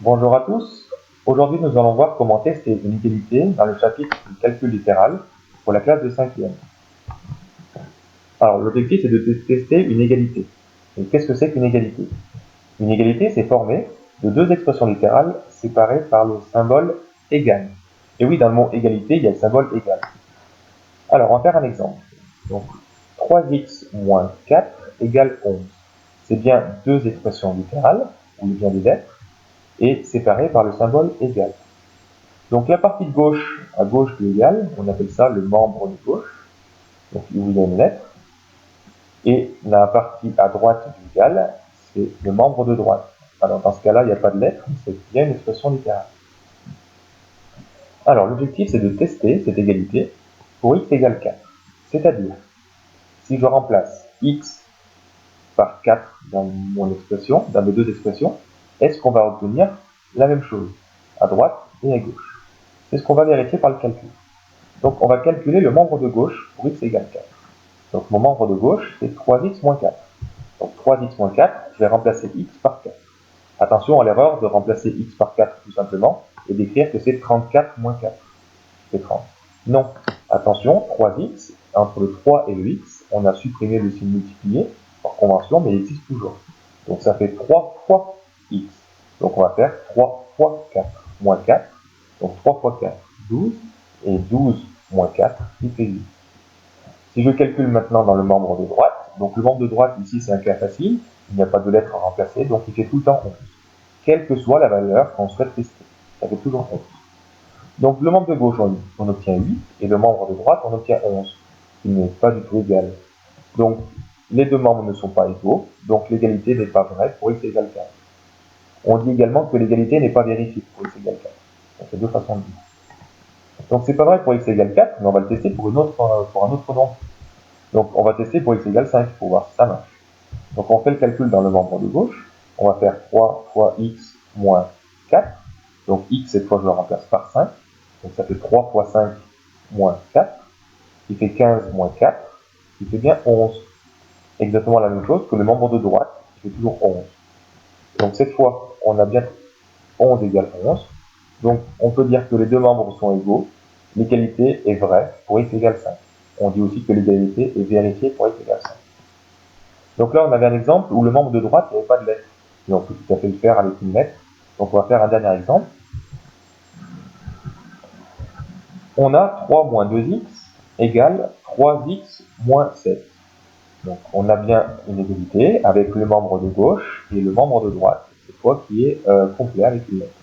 Bonjour à tous. Aujourd'hui, nous allons voir comment tester une égalité dans le chapitre du calcul littéral pour la classe de 5e. Alors, l'objectif est de tester une égalité. Et qu'est-ce que c'est qu'une égalité? Une égalité, c'est formé de deux expressions littérales séparées par le symbole égal. Et oui, dans le mot égalité, il y a le symbole égal. Alors, on va faire un exemple. Donc, 3x moins 4 égale 11. C'est bien deux expressions littérales, où il y a des lettres, et séparées par le symbole égal. Donc la partie de gauche, à gauche de l'égal, on appelle ça le membre de gauche, donc où il y a une lettre. Et la partie à droite du égal, c'est le membre de droite. Alors dans ce cas-là, il n'y a pas de lettre, c'est bien une expression littérale. Alors l'objectif, c'est de tester cette égalité pour x égale 4. C'est-à-dire, si je remplace x par 4 dans mon expression, dans mes deux expressions, est-ce qu'on va obtenir la même chose, à droite et à gauche? C'est ce qu'on va vérifier par le calcul. Donc on va calculer le membre de gauche pour x égale 4. Donc mon membre de gauche, c'est 3x moins 4. Donc 3x moins 4, je vais remplacer x par 4. Attention à l'erreur de remplacer x par 4 tout simplement et d'écrire que c'est 34 moins 4. C'est 30. Non. Attention, 3x, entre le 3 et le x, on a supprimé le signe multiplié par convention, mais il existe toujours. Donc ça fait 3 fois x. Donc on va faire 3 fois 4 moins 4. Donc 3 fois 4, 12. Et 12 moins 4, qui fait 8. Si je calcule maintenant dans le membre de droite, donc le membre de droite ici c'est un cas facile, il n'y a pas de lettre à remplacer, donc il fait tout le temps 11. Quelle que soit la valeur qu'on souhaite tester, ça fait toujours 11. Donc le membre de gauche on obtient 8, et le membre de droite on obtient 11, qui n'est pas du tout égal. Donc les deux membres ne sont pas égaux, donc l'égalité n'est pas vraie pour x égale 4. On dit également que l'égalité n'est pas vérifiée pour x égale 4. Donc c'est deux façons de dire. Donc c'est pas vrai pour x égale 4, mais on va le tester pour un autre nombre. Donc on va tester pour x égale 5 pour voir si ça marche. Donc on fait le calcul dans le membre de gauche. On va faire 3 fois x moins 4. Donc x, cette fois je le remplace par 5. Donc ça fait 3 fois 5 moins 4, qui fait 15 moins 4, qui fait bien 11. Exactement la même chose que le membre de droite, qui fait toujours 11. Donc cette fois, on a bien 11 égale 11. Donc on peut dire que les deux membres sont égaux. L'égalité est vraie pour x égale 5. On dit aussi que l'égalité est vérifiée pour x égale 5. Donc là, on avait un exemple où le membre de droite, il n'y avait pas de lettre. Et on peut tout à fait le faire avec une lettre. Donc on va faire un dernier exemple. On a 3 moins 2x égale 3x moins 7. Donc on a bien une égalité avec le membre de gauche et le membre de droite, cette fois qui est complet avec une lettre.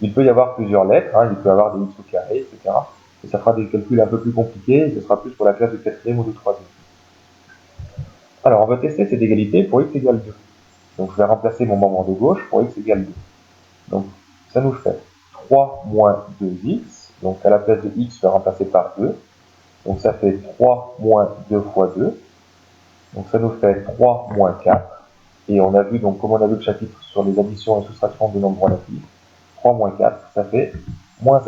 Il peut y avoir plusieurs lettres, il peut y avoir des x au carré, etc. Et ça fera des calculs un peu plus compliqués, et ce sera plus pour la classe de 4e ou de 3e. Alors on va tester cette égalité pour x égale 2. Donc je vais remplacer mon membre de gauche pour x égale 2. Donc ça nous fait 3 moins 2x, donc à la place de x, je vais remplacer par 2. Donc ça fait 3 moins 2 fois 2. Donc ça nous fait 3 moins 4. Et on a vu, donc comme on a vu le chapitre sur les additions et soustractions de nombres relatifs, 3 moins 4, ça fait moins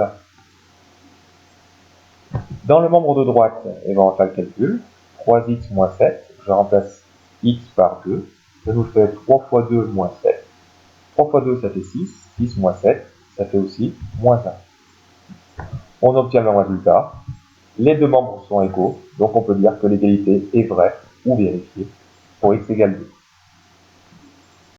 1. Dans le membre de droite, on va faire le calcul. 3x moins 7, je remplace x par 2. Ça nous fait 3 fois 2 moins 7. 3 fois 2, ça fait 6. 6 moins 7, ça fait aussi moins 1. On obtient le même résultat. Les deux membres sont égaux, donc on peut dire que l'égalité est vraie ou vérifiée pour x égale 2.